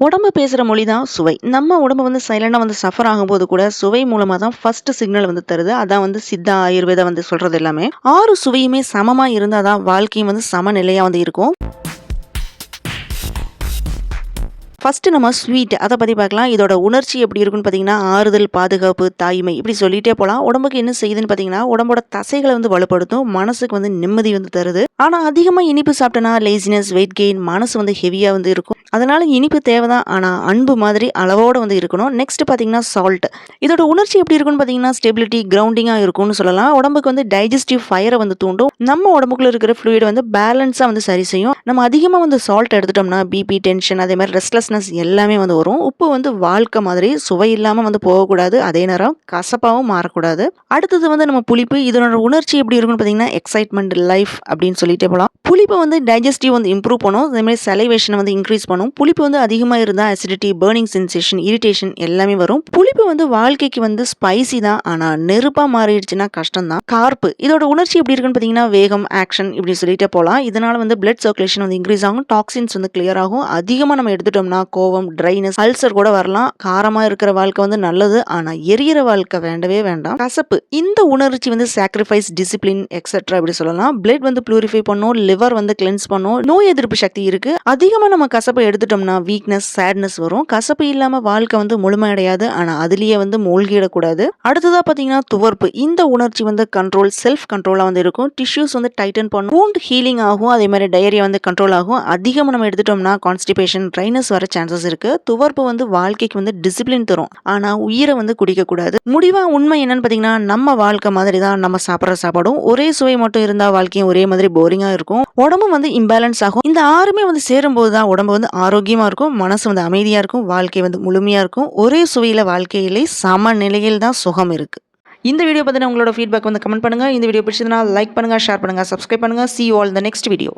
உடம்பு பேசுற மொழி தான் சுவை. நம்ம உடம்பு சைலண்டா சஃபர் ஆகும்போது கூட சுவை மூலமா தான் ஃபர்ஸ்ட் சிக்னல் தருது. அதான் சித்தா, ஆயுர்வேதா சொல்றது எல்லாமே. 6 சுவையுமே சமமா இருந்தா தான் வாழ்க்கையும் சமநிலையா இருக்கும். ஃபர்ஸ்ட் நம்ம ஸ்வீட் அதை பற்றி பார்க்கலாம். இதோட உணர்ச்சி எப்படி இருக்குன்னு பார்த்தீங்கன்னா, ஆறுதல், பாதுகாப்பு, தாய்மை இப்படி சொல்லிட்டே போகலாம். உடம்புக்கு என்ன செய்யுதுன்னு பார்த்தீங்கன்னா, உடம்போட தசைகளை வலுப்படுத்தும், மனசுக்கு நிம்மதி தருது. ஆனால் அதிகமாக இனிப்பு சாப்பிட்டனா லேசினஸ், வெயிட் கெயின், மனசு ஹெவியாக இருக்கும். அதனால இனிப்பு தேவைதான், ஆனால் அன்பு மாதிரி அளவோட இருக்கணும். நெக்ஸ்ட் பார்த்தீங்கன்னா சால்ட். இதோட உணர்ச்சி எப்படி இருக்குன்னு பார்த்தீங்கன்னா, ஸ்டெபிலிட்டி, கிரவுண்டிங்காக இருக்கும்னு சொல்லலாம். உடம்புக்கு டைஜஸ்டிவ் ஃபயரை தூண்டும். நம்ம உடம்புக்குள்ள இருக்கிற ஃப்ளூயிட் பேலன்ஸாக சரி செய்யும். நம்ம அதிகமாக சால்ட் எடுத்துட்டோம்னா பிபி, டென்ஷன், அதே மாதிரி ரெஸ்ட்லெஸ் எல்லாமே வரும். உப்பு வாழ்க்கை மாதிரி சுவை இல்லாம போகக்கூடாது, அதே நேரம் கசப்பாவும் மாறக்கூடாது. அடுத்தது நம்ம புளிப்பு. இதனோட உணர்ச்சி எப்படி இருக்குன்னு பார்த்தீங்கன்னா, எக்ஸைட்மெண்ட், லைஃப் அப்படின்னு சொல்லிட்டே போகலாம். புளிப்பு டைஜஸ்டிவ் இம்ப்ரூவ் பண்ணும். அதே மாதிரி சலைவேஷன் இன்க்ரீஸ் பண்ணும். புளிப்பு அதிகமாக இருந்தால் அசிடிட்டி, பர்னிங் சென்சேஷன், இரிட்டேஷன் எல்லாமே வரும். புளிப்பு வாழ்க்கைக்கு ஸ்பைசி தான், ஆனால் நெருப்பா மாறிடுச்சுன்னா கஷ்டம் தான். கார்ப்பு. இதோட உணர்ச்சி எப்படி இருக்குன்னு பார்த்தீங்கன்னா, வேகம், ஆக்ஷன் இப்படி சொல்லிட்டே போகலாம். இதனால பிளட் சர்க்குலேஷன் இன்க்ரீஸ் ஆகும், டாக்ஸின்ஸ் கிளியர் ஆகும். அதிகமாக நம்ம எடுத்துட்டோம்னா கோவம், ட்ரைனஸ், அல்சர் கூட வரலாம். காரமா இருக்கிற வாழ்க்கை நல்லது, ஆனா எரியற வாழ்க்கை வேண்டவே வேண்டாம். கசப்பு. இந்த உணர்ச்சி சாக்ரிஃபைஸ், டிசிப்ளின் எக்ஸெட்ரா இப்படி சொல்லலாம். பிளட் பியூரிஃபை பண்ணும், லிவர் கிளென்ஸ் பண்ணும், நோய் எதிர்ப்பு சக்தி இருக்கு. அதிகமா நம்ம கசப்பை எடுத்துட்டோம்னா வீக்னஸ், சேட்னஸ் வரும். கசப்பு இல்லாம வாழ்க்கை முழுமையடையாது, ஆனா அதுலயே மூழ்கிடக்கூடாது. அடுத்ததா பாத்தீங்கன்னா துவர்ப்பு. இந்த உணர்ச்சி கண்ட்ரோல், செல்ஃப் கண்ட்ரோலா இருக்கும். டிஷ்யூஸ் டைட்டன் பண்ணும், வூண்ட் ஹீலிங் ஆகும். அதே மாதிரி டயரியா கண்ட்ரோல் ஆகும். அதிகமா நம்ம எடுத்துட்டோம்னா கான்ஸ்டிபேஷன், ட்ரைனஸ் வர சான்சஸ் இருக்கு. துவர்ப்பு வாழ்க்கைக்கு டிசிப்ளின் தரும், ஆனா உயிரை குடிக்க கூடாது. முடிவா உண்மை என்னன்னு பாத்தீங்கன்னா, நம்ம வாழ்க்கை மாதிரி தான் நம்ம சாப்பிட்ற சாப்பாடும். ஒரே சுவை மட்டும் இருந்தா வாழ்க்கையும் ஒரே மாதிரி போரிங்கா இருக்கும். உடம்பு இம்பேலன்ஸ் ஆகும். இந்த ஆறுமே சேரும் போதுதான் உடம்பு ஆரோக்கியமா இருக்கும், மனசு அமைதியா இருக்கும், வாழ்க்கை முழுமையா இருக்கும். ஒரே சுவையில வாழ்க்கையிலே சம நிலையில் தான் சுகம் இருக்கு. இந்த வீடியோ பத்தின உங்களோட ஃபீட்பேக் கமெண்ட் பண்ணுங்க. இந்த வீடியோ பிடிச்சதுன்னா லைக் பண்ணுங்க, ஷேர் பண்ணுங்க, சப்ஸ்கிரைப் பண்ணுங்க. See you all in the next video.